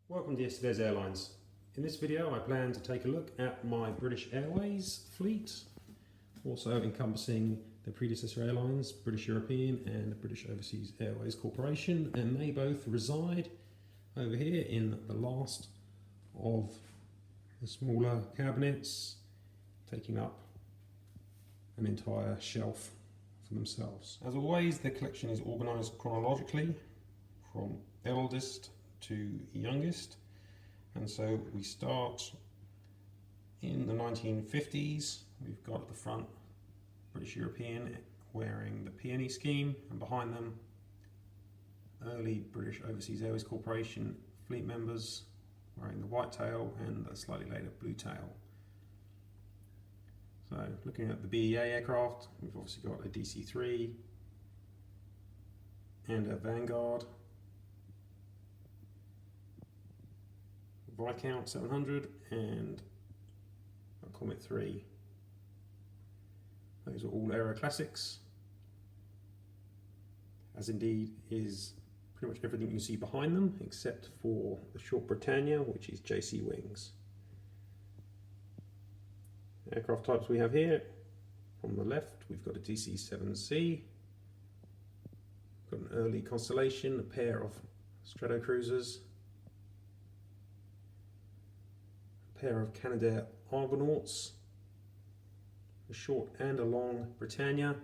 Welcome to yesterday's Airlines. In this video I plan to take a look at my British Airways fleet, also encompassing the predecessor airlines, British European and the British Overseas Airways Corporation, and they both reside over here in the last of the smaller cabinets, taking up an entire shelf for themselves. As always, the collection is organised chronologically from eldest to youngest, and so we start in the 1950s. We've got at the front British European wearing the peony scheme, and behind them early British Overseas Airways Corporation fleet members wearing the white tail and the slightly later blue tail. So looking at the BEA aircraft, we've obviously got a DC-3 and a Vanguard, Viscount 700 and a Comet 3. Those are all Aero Classics, as indeed is pretty much everything you see behind them except for the short Britannia, which is JC Wings. Aircraft types we have here, on the left we've got a DC-7C, got an early Constellation, a pair of Stratocruisers, pair of Canadair Argonauts, a short and a long Britannia,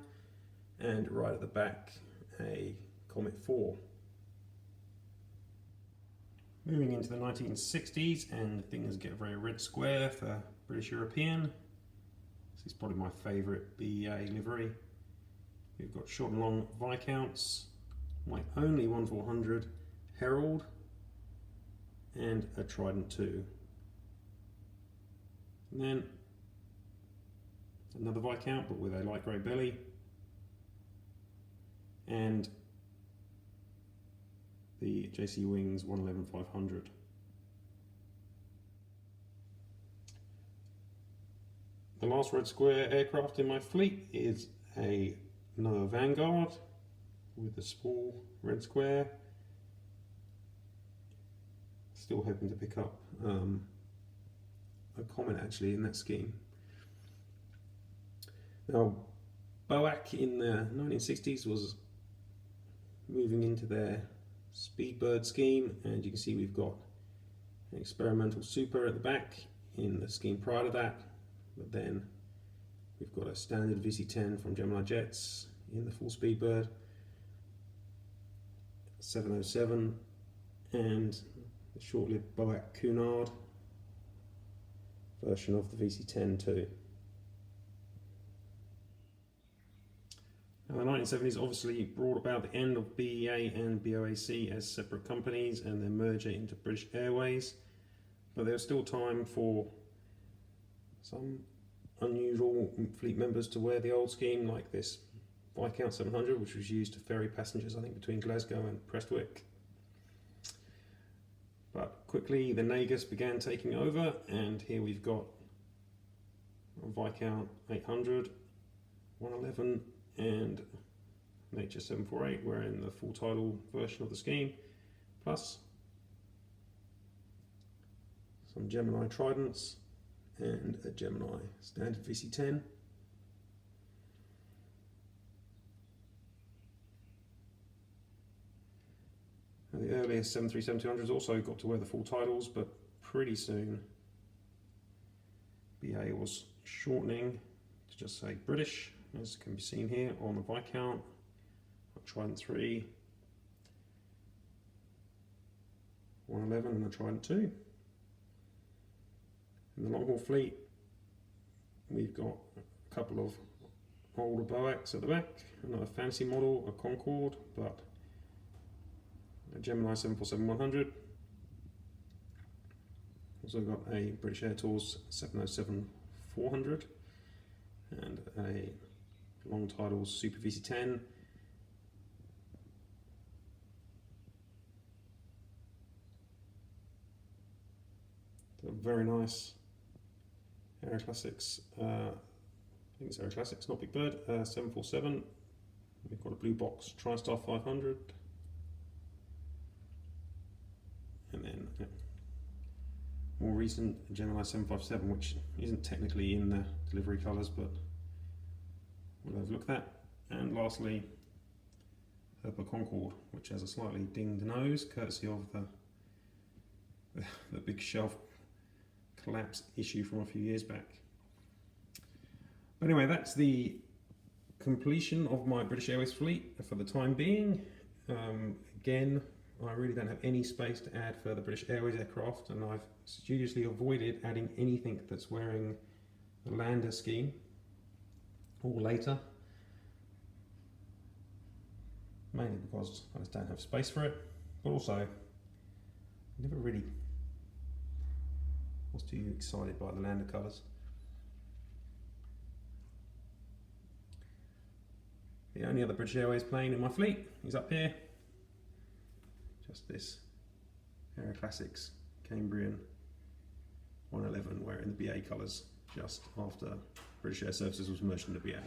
and right at the back a Comet 4. Moving into the 1960s, and things get very red square for British European. This is probably my favourite BEA livery. We've got short and long Viscounts, my only 1400 Herald, and a Trident 2. And then another Viscount, but with a light grey belly, and the JC Wings 111-500. The last red square aircraft in my fleet is another Vanguard with a small red square. Still hoping to pick up a Comet actually in that scheme. Now, BOAC in the 1960s was moving into their Speedbird scheme, and you can see we've got an experimental Super at the back in the scheme prior to that, but then we've got a standard VC-10 from Gemini Jets in the full Speedbird, 707, and the short-lived BOAC Cunard version of the VC-10 too. Now, the 1970s obviously brought about the end of BEA and BOAC as separate companies and their merger into British Airways, but there was still time for some unusual fleet members to wear the old scheme, like this Viscount 700, which was used to ferry passengers, I think, between Glasgow and Prestwick. But quickly the Negus began taking over, and here we've got a Viscount 800, 111 and an HS748 wearing the full title version of the scheme, plus some Gemini Tridents and a Gemini standard VC-10. And the earliest 737-200s also got to wear the full titles, but pretty soon BA was shortening to just say British, as can be seen here on the Viscount, Trident 3, 111 and the Trident 2. In the long haul fleet we've got a couple of older BOACs at the back, another fancy model, a Concorde, but a Gemini 747-100. Also got a British Air Tours 707-400 and a long titles Super VC-10. A very nice Aero Classics, I think it's Aero Classics, not Big Bird, 747. We've got a blue box TriStar 500. And then more recent Gemini 757, which isn't technically in the delivery colours, but we'll have a look at that. And lastly, Herpa Concorde, which has a slightly dinged nose, courtesy of the big shelf collapse issue from a few years back. But anyway, that's the completion of my British Airways fleet for the time being. Again, I really don't have any space to add further British Airways aircraft, and I've studiously avoided adding anything that's wearing a lander scheme or later, mainly because I just don't have space for it, but also I never really was too excited by the lander colours. The only other British Airways plane in my fleet is up here, just this Aero Classics Cambrian 111, wearing the BA colours just after British Air Services was merged into BA.